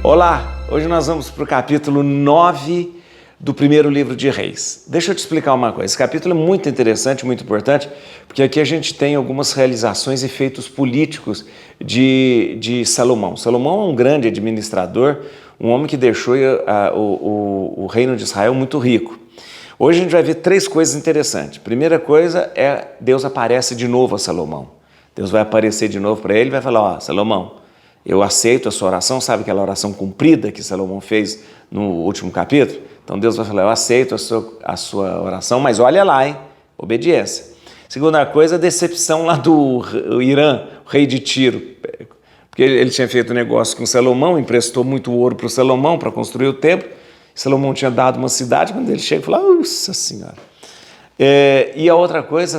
Olá, hoje nós vamos para o capítulo 9 do primeiro livro de Reis. Deixa eu te explicar uma coisa, esse capítulo é muito interessante, muito importante, porque aqui a gente tem algumas realizações e feitos políticos de Salomão. Salomão é um grande administrador, um homem que deixou o reino de Israel muito rico. Hoje a gente vai ver três coisas interessantes. Primeira coisa é Deus aparece de novo a Salomão. Deus vai aparecer de novo para ele e vai falar, Salomão, eu aceito a sua oração, sabe aquela oração cumprida que Salomão fez no último capítulo? Então Deus vai falar, eu aceito a sua oração, mas olha lá, hein? Obediência. Segunda coisa, a decepção lá do Irã, o rei de Tiro, porque ele tinha feito negócio com Salomão, emprestou muito ouro para o Salomão para construir o templo, Salomão tinha dado uma cidade, quando ele chega e fala, nossa senhora. E a outra coisa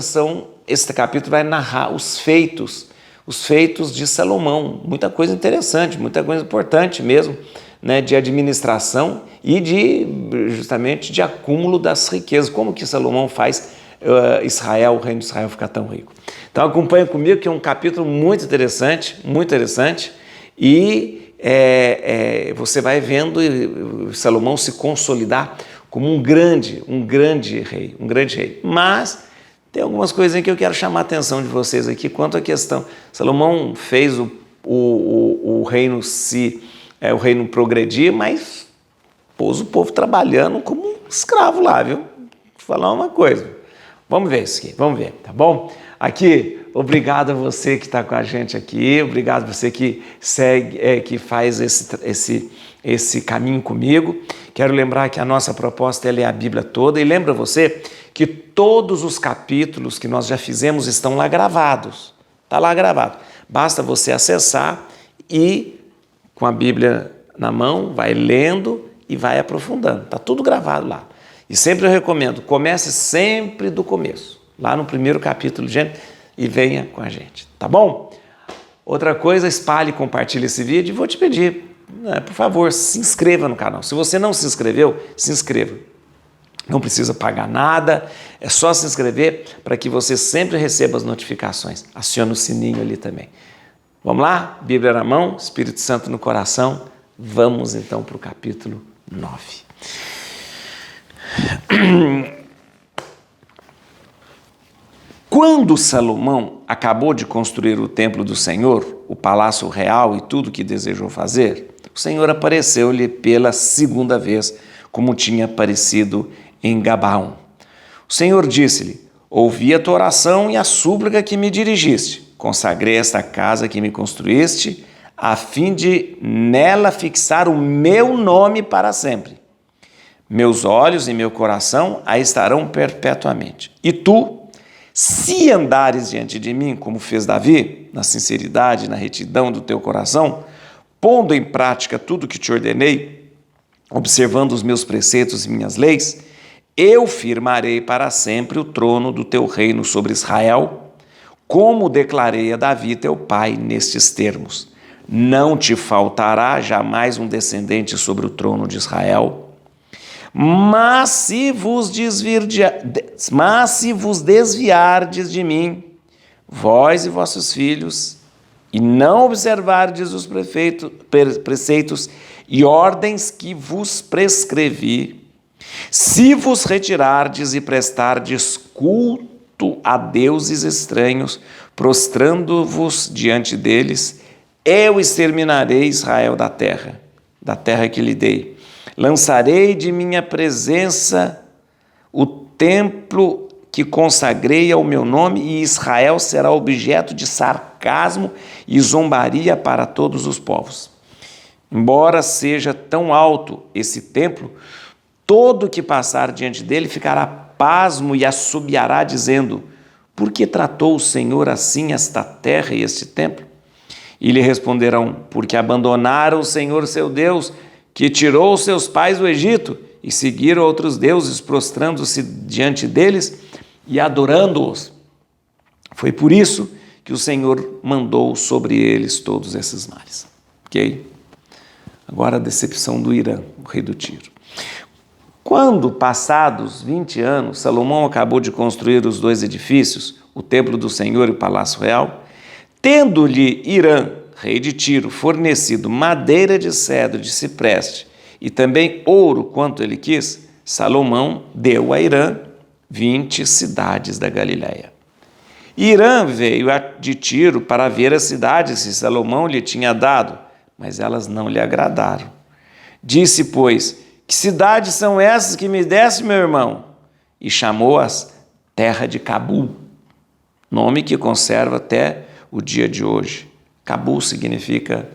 este capítulo vai narrar os feitos de Salomão, muita coisa interessante, muita coisa importante mesmo, né, de administração e justamente de acúmulo das riquezas, como que Salomão faz o reino de Israel ficar tão rico. Então acompanha comigo que é um capítulo muito interessante e você vai vendo Salomão se consolidar como um grande rei. Mas tem algumas coisas que eu quero chamar a atenção de vocês aqui quanto à questão. Salomão fez o reino o reino progredir, mas pôs o povo trabalhando como um escravo lá, viu? Vou falar uma coisa. Vamos ver isso aqui, vamos ver, tá bom? Aqui, obrigado a você que está com a gente aqui, obrigado a você que segue, que faz esse caminho comigo. Quero lembrar que a nossa proposta é a Bíblia toda e lembra você que todos os capítulos que nós já fizemos estão lá gravados. Está lá gravado. Basta você acessar e, com a Bíblia na mão, vai lendo e vai aprofundando. Está tudo gravado lá. E sempre eu recomendo, comece sempre do começo, lá no primeiro capítulo, gente, e venha com a gente, tá bom? Outra coisa, espalhe e compartilhe esse vídeo e vou te pedir, por favor, se inscreva no canal. Se você não se inscreveu, se inscreva. Não precisa pagar nada, é só se inscrever para que você sempre receba as notificações. Acione o sininho ali também. Vamos lá? Bíblia na mão, Espírito Santo no coração. Vamos então para o capítulo 9. Quando Salomão acabou de construir o templo do Senhor, o palácio real e tudo que desejou fazer, o Senhor apareceu-lhe pela segunda vez, como tinha aparecido em Gabaão. O Senhor disse-lhe, ouvi a tua oração e a súplica que me dirigiste. Consagrei esta casa que me construíste, a fim de nela fixar o meu nome para sempre. Meus olhos e meu coração a estarão perpetuamente. E tu, se andares diante de mim, como fez Davi, na sinceridade e na retidão do teu coração, pondo em prática tudo o que te ordenei, observando os meus preceitos e minhas leis, eu firmarei para sempre o trono do teu reino sobre Israel, como declarei a Davi teu pai nestes termos. Não te faltará jamais um descendente sobre o trono de Israel. Mas se vos desviardes de mim, vós e vossos filhos, e não observardes os preceitos e ordens que vos prescrevi, se vos retirardes e prestardes culto a deuses estranhos, prostrando-vos diante deles, eu exterminarei Israel da terra que lhe dei. Lançarei de minha presença o templo que consagrei ao meu nome, e Israel será objeto de sarcasmo e zombaria para todos os povos. Embora seja tão alto esse templo, todo que passar diante dele ficará pasmo e assobiará, dizendo, por que tratou o Senhor assim esta terra e este templo? E lhe responderão, porque abandonaram o Senhor seu Deus, que tirou os seus pais do Egito, e seguiram outros deuses, prostrando-se diante deles e adorando-os. Foi por isso que o Senhor mandou sobre eles todos esses males. Ok? Agora a decepção do Irã, o rei do Tiro. Quando, passados 20 anos, Salomão acabou de construir os dois edifícios, o templo do Senhor e o palácio real, tendo-lhe Irã, rei de Tiro, fornecido madeira de cedro de cipreste e também ouro quanto ele quis, Salomão deu a Hirã 20 cidades da Galiléia. Hirã veio de Tiro para ver as cidades que Salomão lhe tinha dado, mas elas não lhe agradaram. Disse, pois, que cidades são essas que me deste, meu irmão? E chamou-as Terra de Cabul, nome que conserva até o dia de hoje. Cabul significa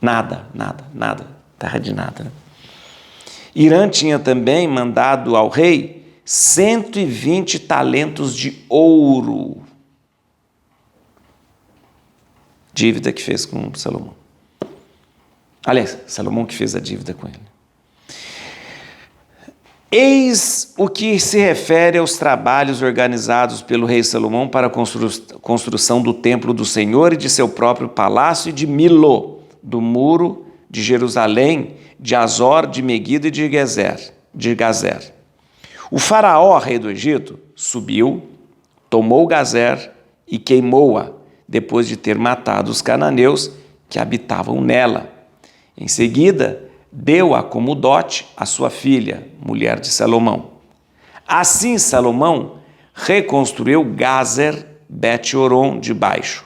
nada, nada, nada, terra de nada. Né? Hirã tinha também mandado ao rei 120 talentos de ouro, dívida que fez com Salomão. Aliás, Salomão que fez a dívida com ele. Eis o que se refere aos trabalhos organizados pelo rei Salomão para a construção do templo do Senhor e de seu próprio palácio e de Milô, do muro de Jerusalém, de Azor, de Meguido e de Gazer. O faraó, rei do Egito, subiu, tomou Gazer e queimou-a, depois de ter matado os cananeus que habitavam nela. Em seguida, deu-a como dote à sua filha, mulher de Salomão. Assim, Salomão reconstruiu Gazer, Bet-Horon de baixo,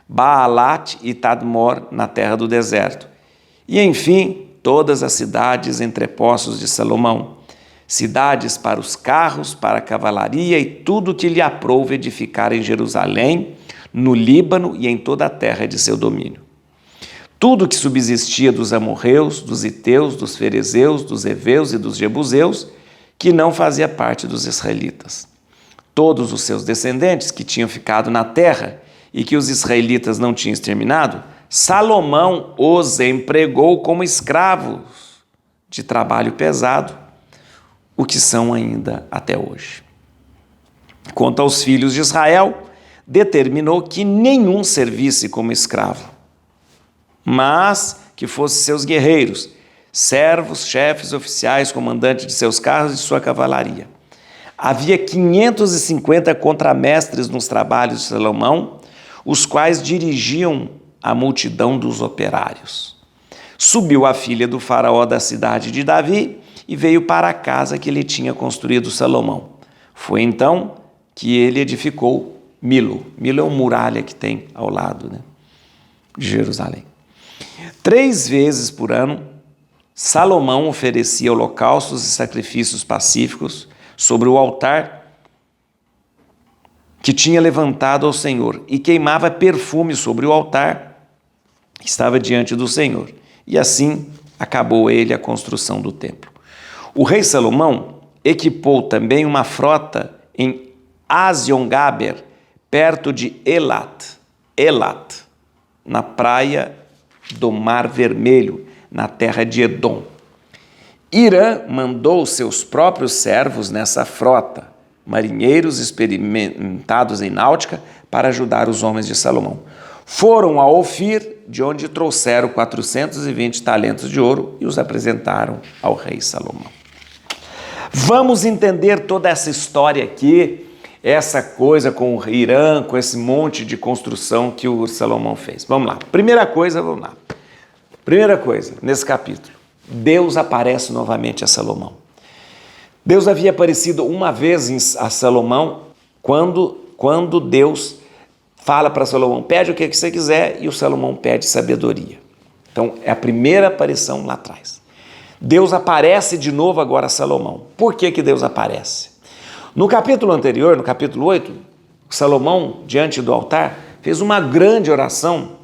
Baalat e Tadmor na terra do deserto, e, enfim, todas as cidades entrepostos de Salomão, cidades para os carros, para a cavalaria e tudo que lhe aprouve edificar em Jerusalém, no Líbano e em toda a terra de seu domínio. Tudo que subsistia dos amorreus, dos iteus, dos ferezeus, dos heveus e dos jebuseus, que não fazia parte dos israelitas. Todos os seus descendentes que tinham ficado na terra e que os israelitas não tinham exterminado, Salomão os empregou como escravos de trabalho pesado, o que são ainda até hoje. Quanto aos filhos de Israel, determinou que nenhum servisse como escravo, mas que fossem seus guerreiros, servos, chefes, oficiais, comandantes de seus carros e sua cavalaria. Havia 550 contramestres nos trabalhos de Salomão, os quais dirigiam a multidão dos operários. Subiu a filha do faraó da cidade de Davi e veio para a casa que ele tinha construído Salomão. Foi então que ele edificou Milo. Milo é uma muralha que tem ao lado, né, de Jerusalém. 3 vezes por ano, Salomão oferecia holocaustos e sacrifícios pacíficos sobre o altar que tinha levantado ao Senhor e queimava perfume sobre o altar que estava diante do Senhor. E assim acabou ele a construção do templo. O rei Salomão equipou também uma frota em Azion-Gaber, perto de Elat, na praia do Mar Vermelho, na terra de Edom. Hirã mandou seus próprios servos nessa frota, marinheiros experimentados em náutica, para ajudar os homens de Salomão. Foram a Ofir, de onde trouxeram 420 talentos de ouro e os apresentaram ao rei Salomão. Vamos entender toda essa história aqui, essa coisa com o Hirã, com esse monte de construção que o Salomão fez. Vamos lá. Primeira coisa, nesse capítulo, Deus aparece novamente a Salomão. Deus havia aparecido uma vez a Salomão quando Deus fala para Salomão, pede o que você quiser, e o Salomão pede sabedoria. Então, é a primeira aparição lá atrás. Deus aparece de novo agora a Salomão. Por que Deus aparece? No capítulo anterior, no capítulo 8, Salomão, diante do altar, fez uma grande oração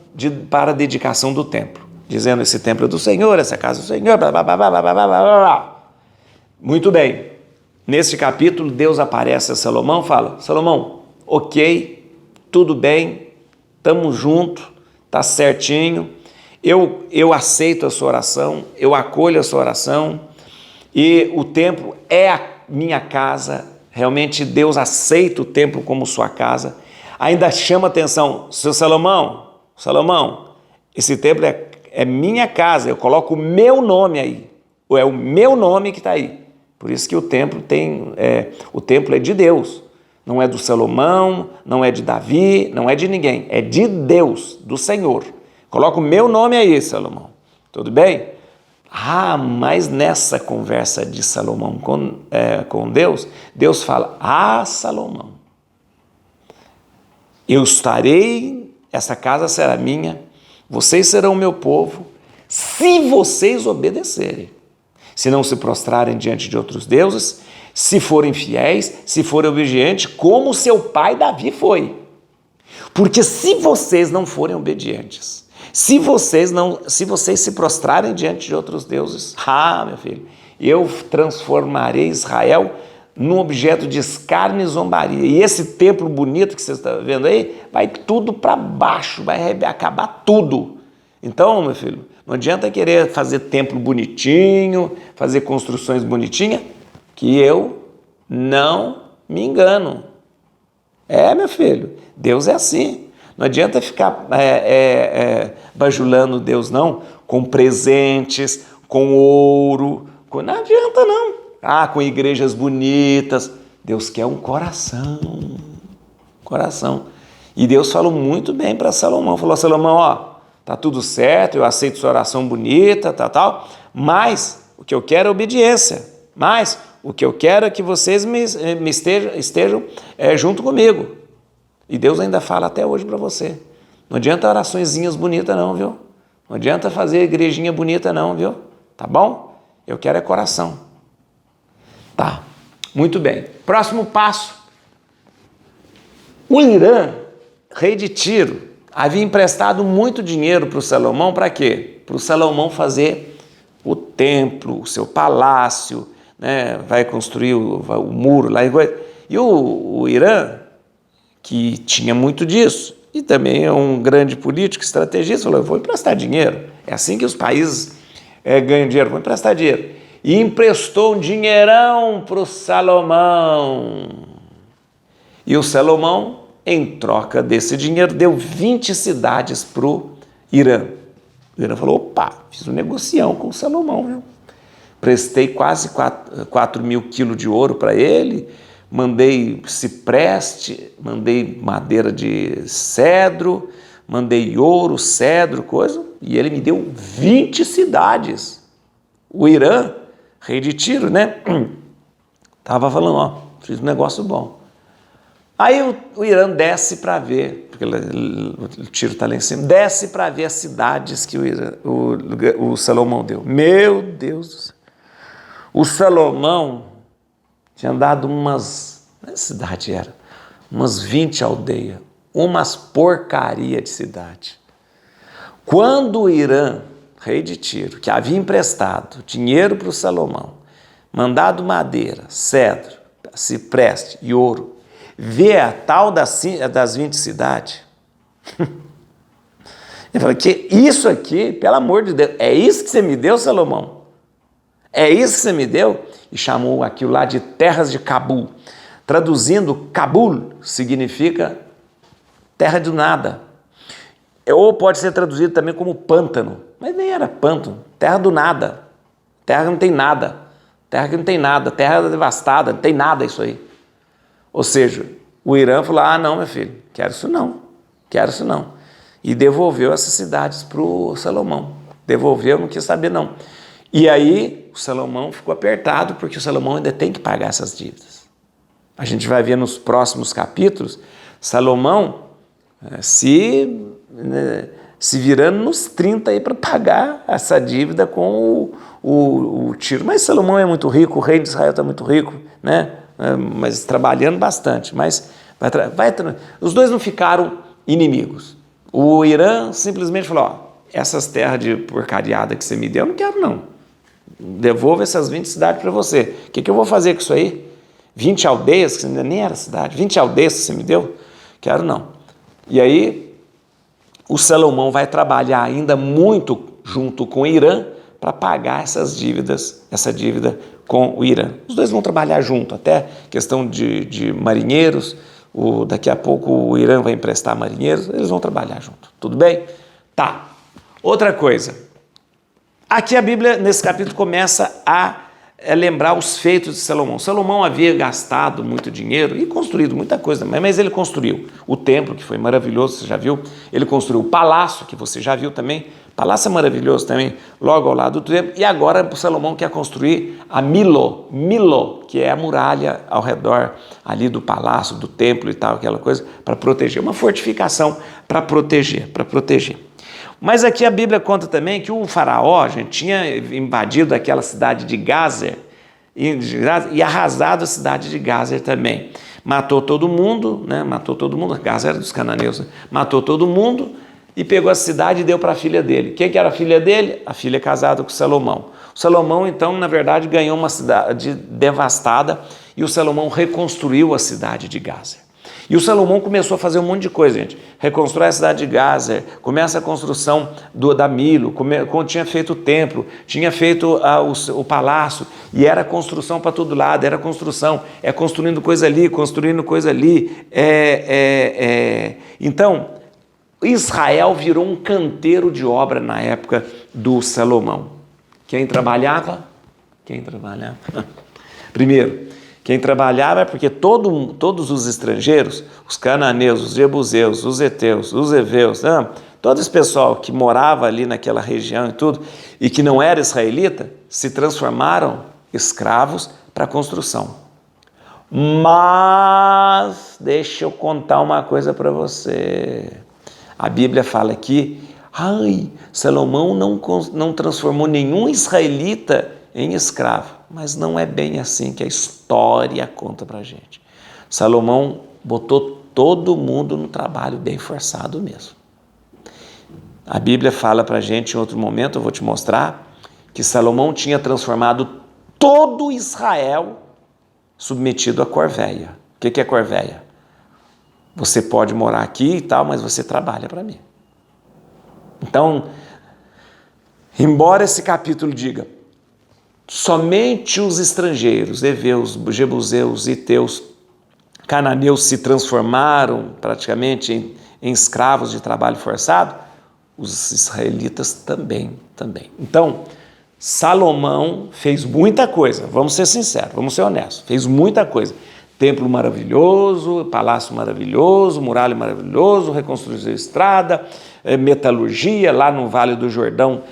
para a dedicação do templo, dizendo, esse templo é do Senhor, essa casa é do Senhor, blá, blá, blá, blá, blá, blá, blá, blá. Muito bem. Neste capítulo, Deus aparece a Salomão e fala, Salomão, ok, tudo bem, estamos juntos, está certinho, eu aceito a sua oração, eu acolho a sua oração, e o templo é a minha casa. Realmente Deus aceita o templo como sua casa. Ainda chama atenção, seu Salomão, esse templo é minha casa, eu coloco o meu nome aí, ou é o meu nome que está aí. Por isso que o templo é de Deus, não é do Salomão, não é de Davi, não é de ninguém, é de Deus, do Senhor. Coloca o meu nome aí, Salomão. Tudo bem? Ah, mas nessa conversa de Salomão com Deus, Deus fala, Salomão, eu estarei, essa casa será minha, vocês serão meu povo, se vocês obedecerem. Se não se prostrarem diante de outros deuses, se forem fiéis, se forem obedientes, como seu pai Davi foi. Porque se vocês não forem obedientes, se vocês se prostrarem diante de outros deuses, meu filho, eu transformarei Israel num objeto de escárnio e zombaria. E esse templo bonito que você está vendo aí, vai tudo para baixo, vai acabar tudo. Então, meu filho, não adianta querer fazer templo bonitinho, fazer construções bonitinhas, que eu não me engano. Meu filho, Deus é assim. Não adianta ficar bajulando Deus, não, com presentes, com ouro, não adianta não. Com igrejas bonitas. Deus quer um coração. E Deus falou muito bem para Salomão. Falou, Salomão, tá tudo certo, eu aceito sua oração bonita, tal, mas o que eu quero é obediência. Mas o que eu quero é que vocês estejam junto comigo. E Deus ainda fala até hoje para você. Não adianta oraçõezinhas bonitas não, viu? Não adianta fazer igrejinha bonita não, viu? Tá bom? Eu quero é coração. Tá, muito bem. Próximo passo. O Irã, rei de Tiro, havia emprestado muito dinheiro para o Salomão, para quê? Para o Salomão fazer o templo, o seu palácio, né? Vai construir o muro lá. E o Irã, que tinha muito disso, e também é um grande político, estrategista, falou, eu vou emprestar dinheiro. É assim que os países ganham dinheiro, vou emprestar dinheiro. E emprestou um dinheirão para o Salomão. E o Salomão, em troca desse dinheiro, deu 20 cidades para o Irã. O Irã falou, fiz um negocião com o Salomão, viu? Prestei quase 4 mil quilos de ouro para ele, mandei cipreste, mandei madeira de cedro, mandei ouro, cedro, coisa, e ele me deu 20 cidades. O Irã, rei de Tiro, né? Tava falando, fiz um negócio bom. Aí o Irã desce para ver, porque o Tiro está lá em cima, desce para ver as cidades que o Salomão deu. Meu Deus do céu. O Salomão tinha dado umas 20 aldeias, umas porcaria de cidade. Quando o Irã, rei de Tiro, que havia emprestado dinheiro para o Salomão, mandado madeira, cedro, cipreste e ouro, vê a tal das 20 cidades, ele falou, que isso aqui, pelo amor de Deus, é isso que você me deu, Salomão? É isso que você me deu? E chamou aquilo lá de terras de Cabul. Traduzindo, Cabul significa terra do nada. Ou pode ser traduzido também como pântano. Mas nem era pântano, terra do nada. Terra que não tem nada. Terra que não tem nada. Terra devastada, não tem nada isso aí. Ou seja, o Irã falou, não, meu filho, quero isso não. E devolveu essas cidades para o Salomão. Devolveu, não quis saber não. E aí o Salomão ficou apertado, porque o Salomão ainda tem que pagar essas dívidas. A gente vai ver nos próximos capítulos, Salomão se virando nos 30 aí para pagar essa dívida com o Tiro. Mas Salomão é muito rico, o rei de Israel está muito rico, né? Mas trabalhando bastante. Mas os dois não ficaram inimigos. O Irã simplesmente falou, essas terras de porcariada que você me deu, eu não quero não. Devolvo essas 20 cidades para você. O que eu vou fazer com isso aí? 20 aldeias, que nem era cidade, 20 aldeias que você me deu? Quero não. E aí, o Salomão vai trabalhar ainda muito junto com o Irã para pagar essa dívida com o Irã. Os dois vão trabalhar junto, até questão de marinheiros, daqui a pouco o Irã vai emprestar marinheiros, eles vão trabalhar junto. Tudo bem? Tá. Outra coisa. Aqui a Bíblia, nesse capítulo, começa a lembrar os feitos de Salomão. Salomão havia gastado muito dinheiro e construído muita coisa, mas ele construiu o templo, que foi maravilhoso, você já viu? Ele construiu o palácio, que você já viu também. O palácio é maravilhoso também, logo ao lado do templo. E agora Salomão quer construir a Milo, que é a muralha ao redor ali do palácio, do templo e tal, aquela coisa, para proteger. Uma fortificação para proteger. Mas aqui a Bíblia conta também que o faraó, gente, tinha invadido aquela cidade de Gázer e arrasado a cidade de Gázer também. Matou todo mundo, Gázer era dos cananeus, né? Matou todo mundo e pegou a cidade e deu para a filha dele. Quem que era a filha dele? A filha casada com Salomão. O Salomão, então, na verdade, ganhou uma cidade devastada e o Salomão reconstruiu a cidade de Gázer. E o Salomão começou a fazer um monte de coisa, gente. Reconstrói a cidade de Gázer, começa a construção da Milo, tinha feito o templo, tinha feito o palácio, e era construção para todo lado, era construção, construindo coisa ali, Então, Israel virou um canteiro de obra na época do Salomão. Quem trabalhava? Primeiro, quem trabalhava é porque todos os estrangeiros, os cananeus, os jebuseus, os heteus, os heveus, todo esse pessoal que morava ali naquela região e tudo, e que não era israelita, se transformaram escravos para a construção. Mas, deixa eu contar uma coisa para você. A Bíblia fala aqui, Salomão não transformou nenhum israelita em escravo. Mas não é bem assim que a história conta pra gente. Salomão botou todo mundo no trabalho bem forçado mesmo. A Bíblia fala pra gente em outro momento, eu vou te mostrar, que Salomão tinha transformado todo Israel submetido à corvéia. O que é corvéia? Você pode morar aqui e tal, mas você trabalha para mim. Então, embora esse capítulo diga somente os estrangeiros, heveus, jebuseus, heteus, cananeus se transformaram praticamente em escravos de trabalho forçado, os israelitas também. Então, Salomão fez muita coisa, vamos ser sinceros, vamos ser honestos, fez muita coisa. Templo maravilhoso, palácio maravilhoso, muralha maravilhoso, reconstrução de estrada, metalurgia, lá no Vale do Jordão,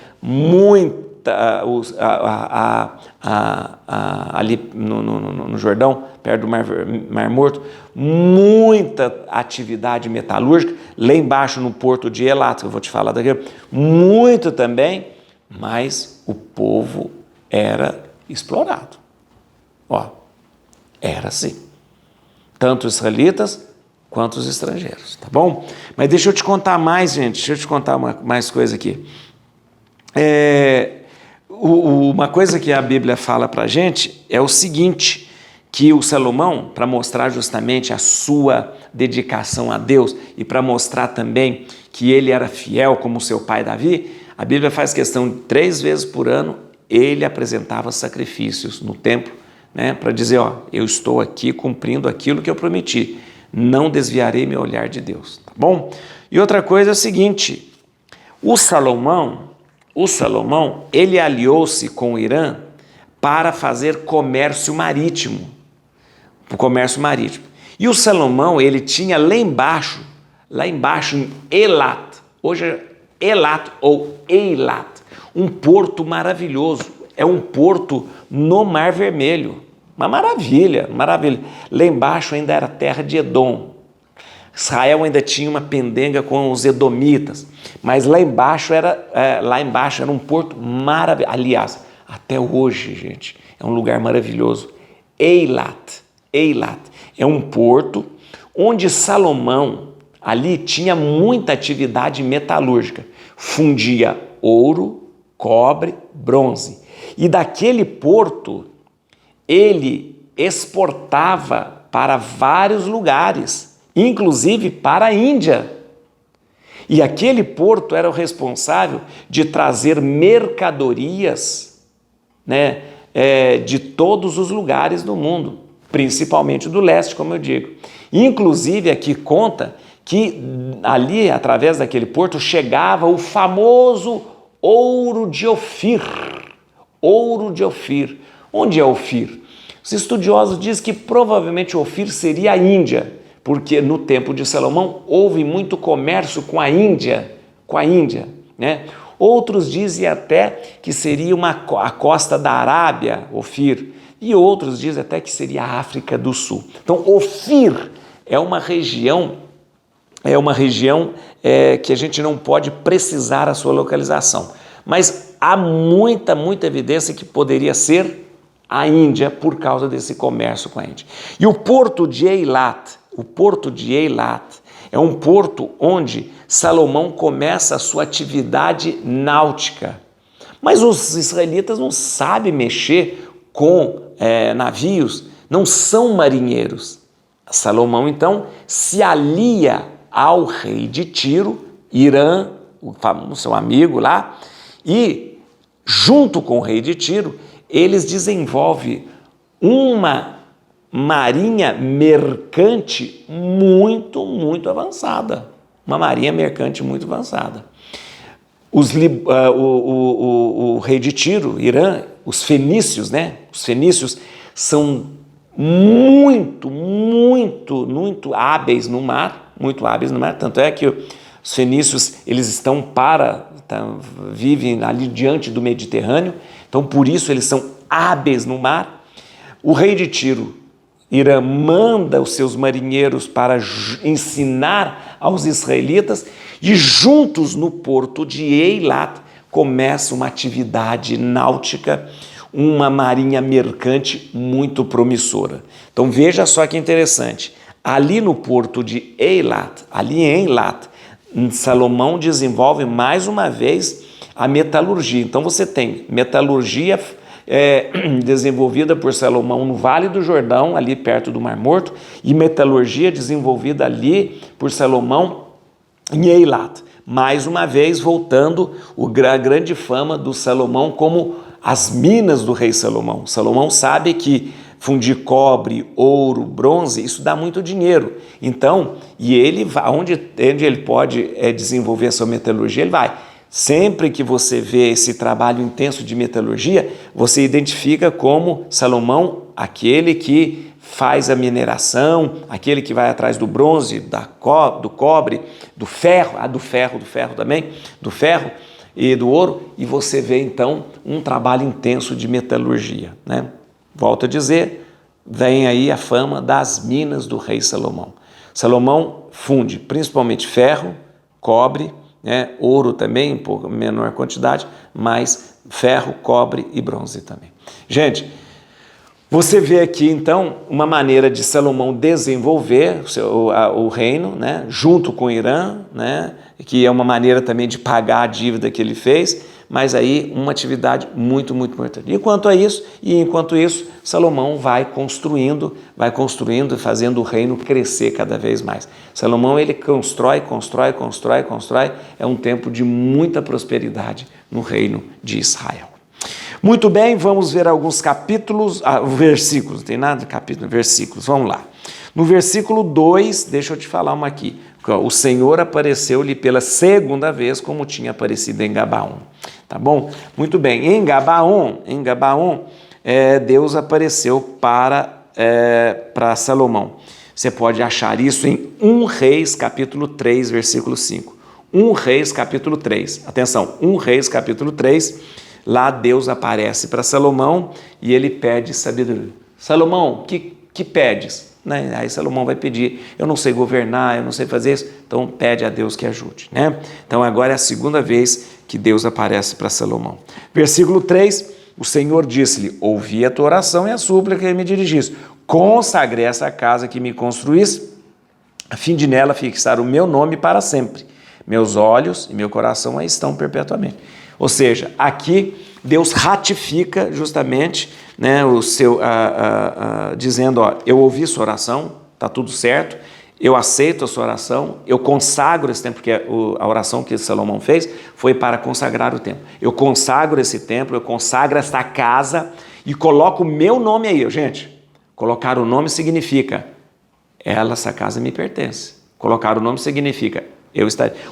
ali no Jordão, perto do Mar Morto, muita atividade metalúrgica, lá embaixo no porto de Elat, que eu vou te falar daqui, muito também, mas o povo era explorado. Era assim. Tanto os israelitas quanto os estrangeiros, tá bom? Mas deixa eu te contar mais, gente, deixa eu te contar mais coisa aqui. Uma coisa que a Bíblia fala pra gente é o seguinte, que o Salomão, para mostrar justamente a sua dedicação a Deus e para mostrar também que ele era fiel como seu pai Davi, a Bíblia faz questão de 3 vezes por ano ele apresentava sacrifícios no templo, para dizer, eu estou aqui cumprindo aquilo que eu prometi, não desviarei meu olhar de Deus, tá bom? E outra coisa é o seguinte, o Salomão, ele aliou-se com o Irã para fazer comércio marítimo, E o Salomão, ele tinha lá embaixo em Elat, hoje é Elat ou Eilat, um porto maravilhoso, é um porto no Mar Vermelho, uma maravilha. Lá embaixo ainda era terra de Edom. Israel ainda tinha uma pendenga com os edomitas, mas lá embaixo era um porto maravilhoso. Aliás, até hoje, gente, é um lugar maravilhoso. Eilat é um porto onde Salomão ali tinha muita atividade metalúrgica, fundia ouro, cobre, bronze. E daquele porto, ele exportava para vários lugares, inclusive para a Índia. E aquele porto era o responsável de trazer mercadorias, de todos os lugares do mundo, principalmente do leste, como eu digo. Inclusive, aqui conta que ali, através daquele porto, chegava o famoso ouro de Ofir. Onde é Ofir? Os estudiosos dizem que provavelmente Ofir seria a Índia, porque no tempo de Salomão houve muito comércio com a Índia, né? Outros dizem até que seria a costa da Arábia, Ofir, e outros dizem até que seria a África do Sul. Então, Ofir é uma região que a gente não pode precisar a sua localização, mas há muita evidência que poderia ser a Índia por causa desse comércio com a Índia. E o porto de Eilat é um porto onde Salomão começa a sua atividade náutica. Mas os israelitas não sabem mexer com navios, não são marinheiros. Salomão, então, se alia ao rei de Tiro, Irã, o seu amigo lá, e junto com o rei de Tiro, eles desenvolvem uma marinha mercante muito avançada. Uma marinha mercante muito avançada. O rei de Tiro, Irã, os fenícios, né? Os fenícios são muito hábeis no mar, tanto é que os fenícios, eles vivem ali diante do Mediterrâneo, então por isso eles são hábeis no mar. O rei de Tiro, Irã, manda os seus marinheiros para ensinar aos israelitas e juntos no porto de Eilat começa uma atividade náutica, uma marinha mercante muito promissora. Então veja só que interessante, ali no porto de Eilat, ali em Eilat, Salomão desenvolve mais uma vez a metalurgia. Então você tem metalurgia desenvolvida por Salomão no Vale do Jordão, ali perto do Mar Morto, e metalurgia desenvolvida ali por Salomão em Eilat. Mais uma vez, voltando a grande fama do Salomão como as minas do rei Salomão. Salomão sabe que fundir cobre, ouro, bronze, isso dá muito dinheiro. Então, e ele vai, onde ele pode desenvolver a sua metalurgia, ele vai. Sempre que você vê esse trabalho intenso de metalurgia, você identifica como Salomão, aquele que faz a mineração, aquele que vai atrás do bronze, do cobre, do ferro e do ouro, e você vê então um trabalho intenso de metalurgia, né? Volto a dizer, vem aí a fama das minas do rei Salomão. Salomão funde principalmente ferro, cobre, ouro também, em pouco menor quantidade, mas ferro, cobre e bronze também. Gente, você vê aqui então uma maneira de Salomão desenvolver o reino, né, junto com o Irã, né, que é uma maneira também de pagar a dívida que ele fez, mas aí uma atividade muito importante. Enquanto isso, Salomão vai construindo e fazendo o reino crescer cada vez mais. Salomão, ele constrói, é um tempo de muita prosperidade no reino de Israel. Muito bem, vamos ver alguns versículos, não tem nada de capítulo, versículos, vamos lá. No versículo 2, deixa eu te falar uma aqui. O Senhor apareceu-lhe pela segunda vez, como tinha aparecido em Gabaon. Tá bom? Muito bem. Em Gabaon, Deus apareceu para Salomão. Você pode achar isso em 1 Reis, capítulo 3, versículo 5. 1 Reis, capítulo 3. Atenção, 1 Reis, capítulo 3. Lá Deus aparece para Salomão e ele pede sabedoria. Salomão, que pedes? Né? Aí Salomão vai pedir, eu não sei governar, eu não sei fazer isso, então pede a Deus que ajude. Né? Então agora é a segunda vez que Deus aparece para Salomão. Versículo 3, o Senhor disse-lhe, ouvi a tua oração e a súplica que me dirigiste, consagrei essa casa que me construísse, a fim de nela fixar o meu nome para sempre. Meus olhos e meu coração aí estão perpetuamente. Ou seja, aqui Deus ratifica justamente, né, dizendo, eu ouvi sua oração, está tudo certo, eu aceito a sua oração, eu consagro esse templo, porque a oração que Salomão fez foi para consagrar o templo. Eu consagro esse templo, eu consagro esta casa e coloco o meu nome aí. Gente, colocar o nome significa, essa casa me pertence. Colocar o nome significa,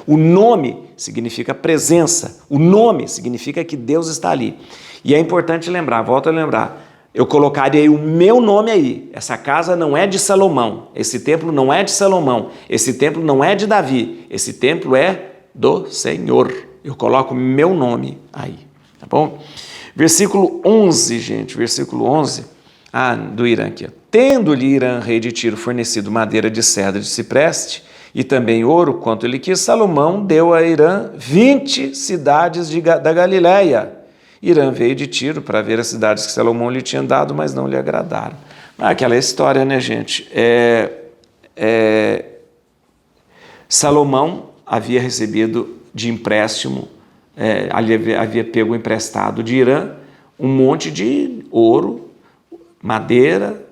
o nome significa presença, o nome significa que Deus está ali. E é importante lembrar, volto a lembrar, eu colocarei o meu nome aí. Essa casa não é de Salomão, esse templo não é de Salomão, esse templo não é de Davi, esse templo é do Senhor. Eu coloco meu nome aí, tá bom? Versículo 11, gente, versículo 11, do Irã aqui. Tendo-lhe Irã, rei de Tiro, fornecido madeira de cedro de cipreste e também ouro, quanto ele quis, Salomão deu a Irã 20 cidades da Galileia. Irã veio de Tiro para ver as cidades que Salomão lhe tinha dado, mas não lhe agradaram. Aquela história, né, gente? Salomão havia recebido de empréstimo, havia pego emprestado de Irã um monte de ouro, madeira,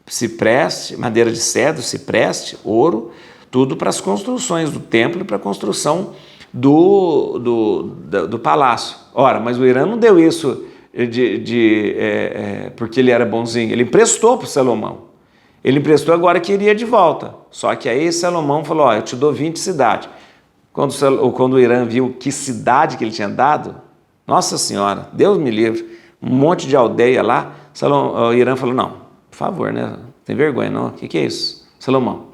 cipreste, madeira de cedro, cipreste, ouro, tudo para as construções do templo e para a construção do palácio. Ora, mas o Irã não deu isso porque ele era bonzinho, ele emprestou para o Salomão. Ele emprestou, agora queria de volta. Só que aí Salomão falou, eu te dou 20 cidades. Quando o Irã viu que cidade que ele tinha dado, nossa senhora, Deus me livre, um monte de aldeia lá, o Irã falou, não, por favor, né? Tem vergonha, não? O que é isso? Salomão,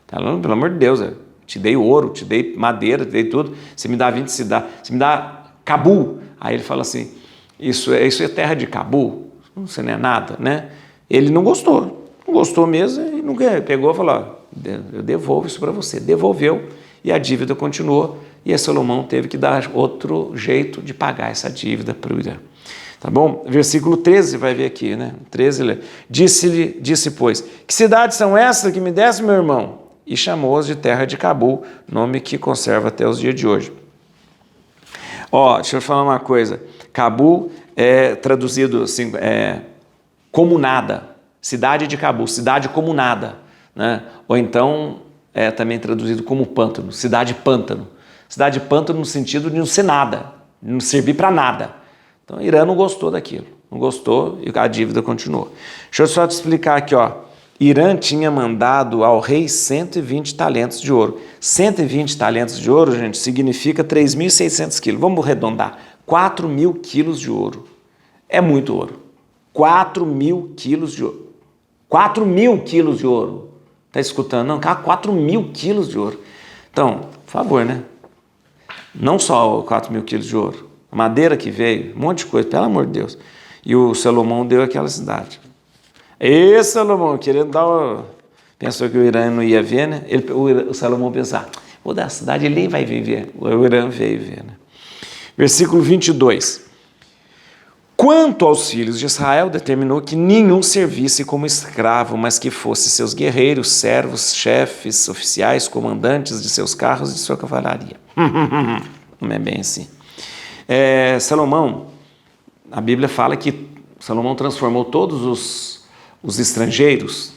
pelo amor de Deus, te dei ouro, te dei madeira, te dei tudo, você me dá 20 cidades, você me dá Cabul. Aí ele fala assim, isso é terra de Cabul? Isso não é nada, né? Ele não gostou mesmo e nunca pegou e falou, eu devolvo isso para você. Devolveu e a dívida continuou e a Salomão teve que dar outro jeito de pagar essa dívida para o Irã. Tá bom? Versículo 13, vai ver aqui, né? 13, disse, pois, que cidades são essas que me desse, meu irmão? E chamou-as de terra de Cabul, nome que conserva até os dias de hoje. Deixa eu falar uma coisa. Cabul é traduzido assim, como nada. Cidade de Cabul, cidade como nada, né? Ou então é também traduzido como pântano, cidade pântano. Cidade pântano no sentido de não ser nada, não servir para nada. Então, Irã não gostou daquilo, não gostou e a dívida continuou. Deixa eu só te explicar aqui, Irã tinha mandado ao rei 120 talentos de ouro. 120 talentos de ouro, gente, significa 3.600 quilos. Vamos arredondar, 4.000 quilos de ouro. É muito ouro. 4.000 quilos de ouro. 4.000 quilos de ouro. Tá escutando? Não, 4.000 quilos de ouro. Então, por favor, né? Não só 4.000 quilos de ouro. A madeira que veio, um monte de coisa, pelo amor de Deus. E o Salomão deu aquela cidade. Salomão, querendo dar pensou que o Irã não ia ver, né? O Salomão pensar, vou dar a cidade, ele nem vai viver. O Irã veio ver, né? Versículo 22. Quanto aos filhos de Israel, determinou que nenhum servisse como escravo, mas que fosse seus guerreiros, servos, chefes, oficiais, comandantes de seus carros e de sua cavalaria. Não é bem assim. Salomão, a Bíblia fala que Salomão transformou todos os estrangeiros,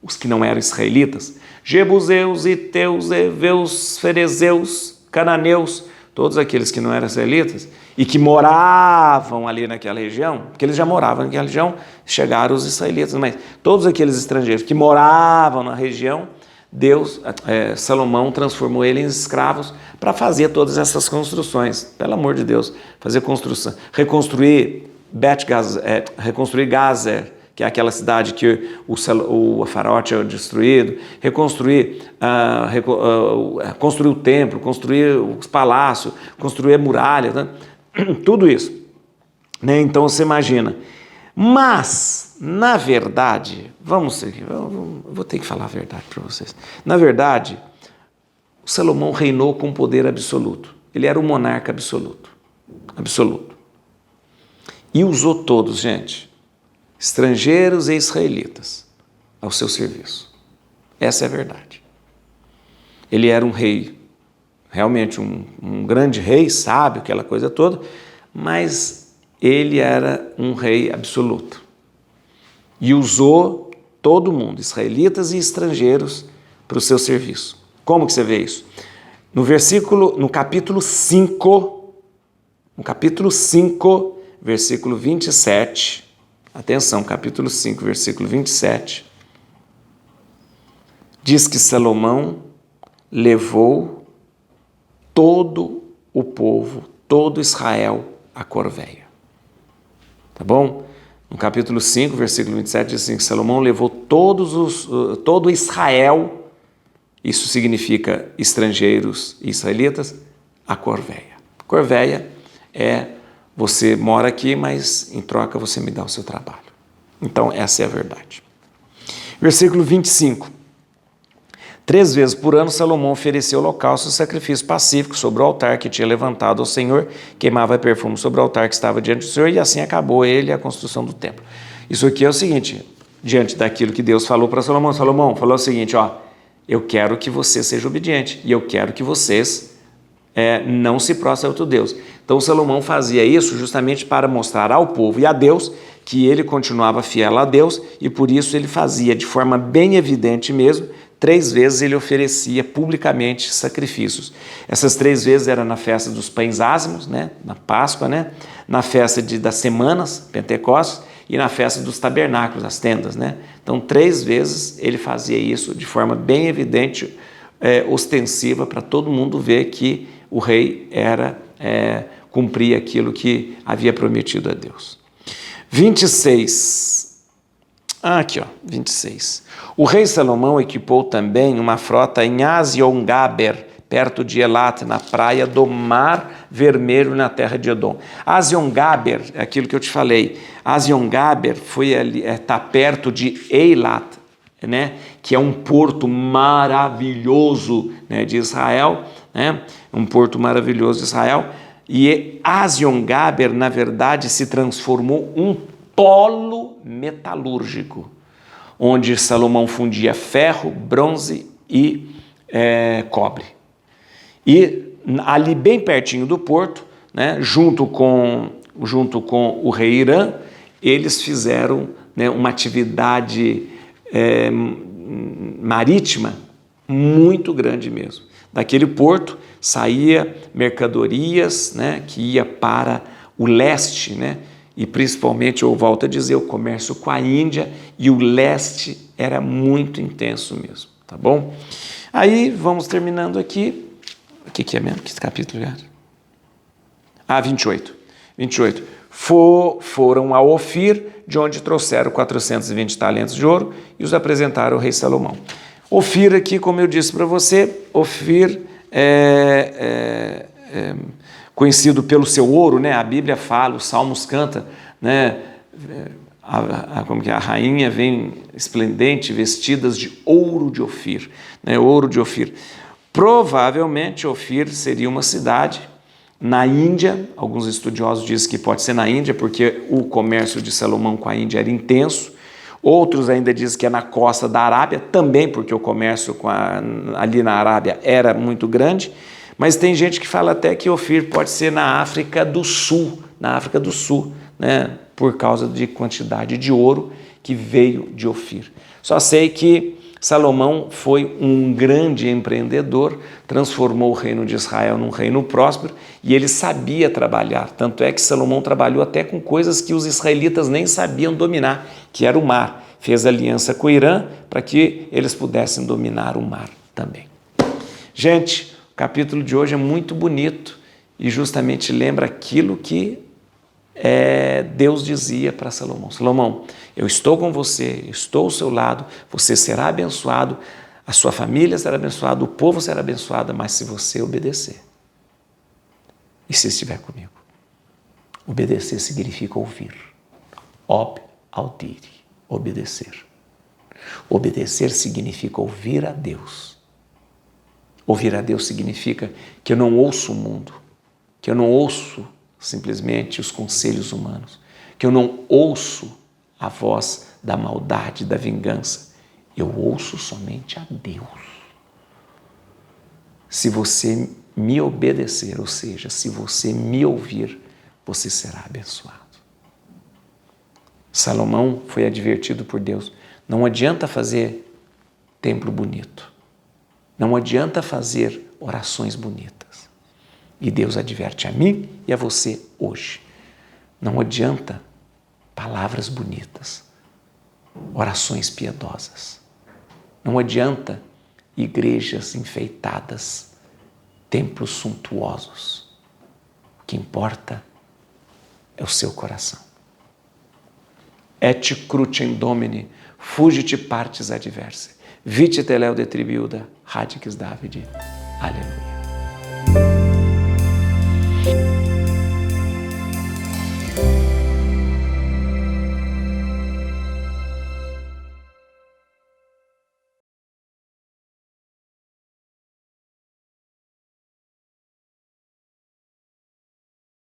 os que não eram israelitas, jebuseus, iteus, heveus, ferezeus, cananeus, todos aqueles que não eram israelitas e que moravam ali naquela região, porque eles já moravam naquela região, chegaram os israelitas, mas todos aqueles estrangeiros que moravam na região, Salomão transformou eles em escravos para fazer todas essas construções, pelo amor de Deus, fazer construção, reconstruir Gazer, que é aquela cidade que o Faraó tinha destruído, construir o templo, construir os palácios, construir a muralha, né? Tudo isso, né? Então você imagina. Mas, na verdade, eu vou ter que falar a verdade para vocês. Na verdade, o Salomão reinou com poder absoluto. Ele era um monarca absoluto. Absoluto. E usou todos, gente, estrangeiros e israelitas, ao seu serviço. Essa é a verdade. Ele era um rei, realmente um grande rei, sábio, aquela coisa toda, mas ele era um rei absoluto. E usou todo mundo, israelitas e estrangeiros, para o seu serviço. Como que você vê isso? No capítulo 5, versículo 27, atenção, capítulo 5, versículo 27, diz que Salomão levou todo o povo, todo Israel, a Corvéia. Tá bom? No capítulo 5, versículo 27, diz assim, que Salomão levou todo Israel, isso significa estrangeiros e israelitas, a Corvéia. Corvéia é, você mora aqui, mas em troca você me dá o seu trabalho. Então, essa é a verdade. Versículo 25. 3 vezes por ano, Salomão oferecia holocausto e sacrifício pacífico sobre o altar que tinha levantado ao Senhor, queimava perfume sobre o altar que estava diante do Senhor, e assim acabou ele a construção do templo. Isso aqui é o seguinte, diante daquilo que Deus falou para Salomão, Salomão falou o seguinte, eu quero que você seja obediente, e eu quero que vocês não se prostrem a outro Deus. Então Salomão fazia isso justamente para mostrar ao povo e a Deus que ele continuava fiel a Deus, e por isso ele fazia de forma bem evidente mesmo. 3 vezes ele oferecia publicamente sacrifícios. Essas 3 vezes era na festa dos pães ázimos, né? Na Páscoa, né? Na festa das semanas, Pentecostes, e na festa dos tabernáculos, as tendas, né? Então 3 vezes ele fazia isso de forma bem evidente, ostensiva, para todo mundo ver que o rei cumpria aquilo que havia prometido a Deus. 26. Aqui, 26. O rei Salomão equipou também uma frota em Azion-Gaber, perto de Elat, na praia do Mar Vermelho, na terra de Edom. Azion-Gaber, é aquilo que eu te falei. Azion-Gaber está perto de Eilat, né? Que é um porto maravilhoso, né, de Israel, né? Um porto maravilhoso de Israel. E Azion-Gaber, na verdade, se transformou um polo metalúrgico, onde Salomão fundia ferro, bronze e cobre. E ali bem pertinho do porto, né, junto com o rei Irã, eles fizeram, né, uma atividade marítima muito grande mesmo. Daquele porto saía mercadorias, né, que ia para o leste, né, e principalmente, eu volto a dizer, o comércio com a Índia e o leste era muito intenso mesmo, tá bom? Aí, vamos terminando aqui. O que é mesmo? Que capítulo é? 28. 28. Foram a Ofir, de onde trouxeram 420 talentos de ouro e os apresentaram ao rei Salomão. Ofir aqui, como eu disse para você, Ofir conhecido pelo seu ouro, né? A Bíblia fala, os Salmos canta, né? Como que é? A rainha vem esplendente, vestidas de ouro de Ofir, né? Ouro de Ofir. Provavelmente Ofir seria uma cidade na Índia. Alguns estudiosos dizem que pode ser na Índia, porque o comércio de Salomão com a Índia era intenso. Outros ainda dizem que é na costa da Arábia, também porque o comércio ali na Arábia era muito grande. Mas tem gente que fala até que Ofir pode ser na África do Sul, né? Por causa de quantidade de ouro que veio de Ofir. Só sei que Salomão foi um grande empreendedor, transformou o reino de Israel num reino próspero e ele sabia trabalhar. Tanto é que Salomão trabalhou até com coisas que os israelitas nem sabiam dominar, que era o mar. Fez aliança com o Irã para que eles pudessem dominar o mar também. Gente, o capítulo de hoje é muito bonito e justamente lembra aquilo que Deus dizia para Salomão. Salomão, eu estou com você, estou ao seu lado, você será abençoado, a sua família será abençoada, o povo será abençoado, mas se você obedecer e se estiver comigo. Obedecer significa ouvir. Audire, obedecer. Obedecer significa ouvir a Deus. Ouvir a Deus significa que eu não ouço o mundo, que eu não ouço simplesmente os conselhos humanos, que eu não ouço a voz da maldade, da vingança, eu ouço somente a Deus. Se você me obedecer, ou seja, se você me ouvir, você será abençoado. Salomão foi advertido por Deus, não adianta fazer templo bonito, não adianta fazer orações bonitas. E Deus adverte a mim e a você hoje. Não adianta palavras bonitas, orações piedosas. Não adianta igrejas enfeitadas, templos suntuosos. O que importa é o seu coração. et crucem Domini, fugit partes adversae, vite teleo de tribiuda, radix Davidi. Aleluia.